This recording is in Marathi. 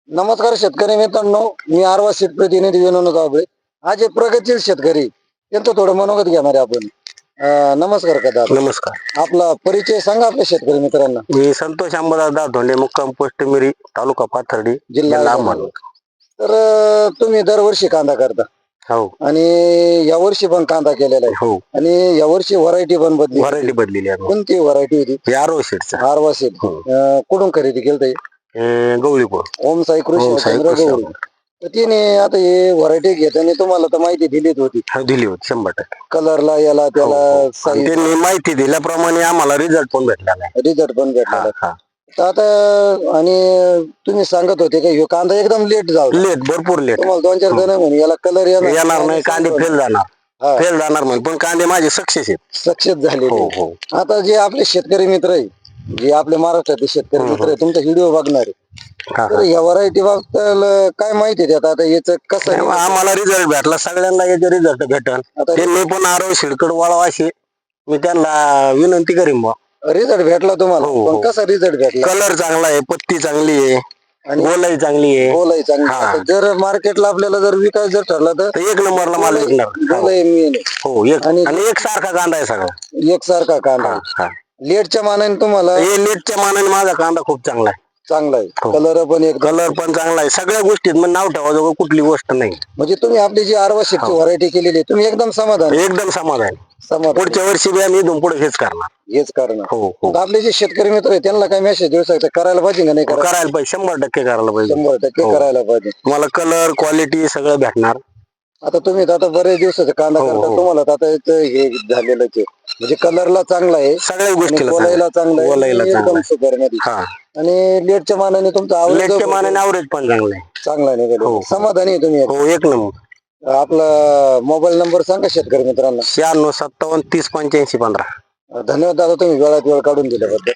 नमस्कार शेतकरी मित्रांनो, मी आरवा शेत प्रतिनिधी विनोद गावबे. आज एक प्रगतशील शेतकरी त्यांचं थोडं मनोगत घेणार आहे आपण. नमस्कार दादा. नमस्कार. आपला परिचय सांगा आपल्या शेतकरी मित्रांना. मी संतोष अंबादास धोंडे, मुक्काम पोस्ट मिरी, तालुका पाथर्डी, जिल्हा अहमदनगर. तर तुम्ही दरवर्षी कांदा करता हो आणि यावर्षी पण कांदा केलेला आहे. हो आणि यावर्षी व्हरायटी पण व्हरायटी बदलेली आहे. कोणती व्हरायटी होती? आरव शेटचा आरवा शेत. कुठून खरेदी केलं? गवळीपूर ओम साई कृषी केंद्र गौरी. तर तिने आता हे व्हरायटी घेताना तुम्हाला तर माहिती दिलीच होती, दिली होती 100%. कलरला याला त्याला आणि साईज त्यांनी माहिती दिल्याप्रमाणे आम्हाला रिझल्ट पण भेटला नाही. रिझल्ट पण भेटला. हा. तर आता आणि तुम्ही सांगत होते का ह्यो कांदा एकदम लेट झाला, लेट, भरपूर लेट. तुम्हाला 2-4 जण म्हणे याला कलर येणार नाही, कांदे फेल जाणार. हा. फेल जाणार म्हणजे, पण कांदे माझे सक्सेस आहेत. सक्सेस झाले. हो हो. आता जे आपले शेतकरी मित्र आहे, जे आपले महाराष्ट्रातले शेतकरी मित्र आहे, तुमचा व्हिडिओ बघणार आहे, हा, तर या व्हरायटी बाबत काय माहिती देतात? आता याच कसं आहे? आम्हाला रिझल्ट भेटला, सगळ्यांना याचे रिझल्ट भेटल. त्यांनी पण आरव शिडकड वळवा अशी मी त्यांना विनंती करीन बा. रिझल्ट भेटला तुम्हाला? हो, पण हो. कसा रिझल्ट भेटला? कलर चांगला आहे, पत्ती चांगली आहे, आणि गोलाई चांगली आहे. बोलाय चांगली. हा. आता जर मार्केटला आपल्याला जर विकायचं जर ठरला तर एक नंबरला माल विकणार. बोलाय मेन हो, आणि एक सारखा कांदा आहे सगळा. एकसारखा कांदा. हा. लेटच्या मानाने तुम्हाला हे लेटच्या मानाने माझा कांदा खूप चांगला आहे. चांगला आहे. हो. कलर पण एक कलर पण चांगला आहे, सगळ्या गोष्टीत मग नाव ठेवाजवळ कुठली गोष्ट नाही. म्हणजे तुम्ही आपली जी आरवा शेतची व्हरायटी केलेली आहे, तुम्ही एकदम समाधान एकदम समाधान. पुढच्या वर्षी बी आम्ही इथून पुढे हेच करणार. हेच करणार. हो हो. तर आपले जे शेतकरी मित्र आहे त्यांना काय मेसेज देऊ शकता? करायला पाहिजे का नाही? करायला पाहिजे, 100% करायला पाहिजे. 100% करायला पाहिजे. तुम्हाला कलर क्वालिटी सगळं भेटणार. आता तुम्ही आता बरेच दिवसाचा कांदा करता, तुम्हाला आता याचं हे झालेलं आहे, म्हणजे कलरला चांगला आहे, सगळ्या गोष्टीला बोलायला चांगला आहे, बोलायला आणि एकदम चांगलं. सुपर मध्ये. हा. आणि लेटच्या मानाने तुमचा लेटच्या मानाने ॲव्हरेज पण चांगलं आहे. चांगला नाही. हो. समाधानी आहे तुम्ही? हो, एक नंबर. आपला मोबाईल नंबर सांगा शेतकरी मित्रांना. 96 57 30 85 15. धन्यवाद दादा, तुम्ही वेळात वेळ काढून दिल्याबद्दल.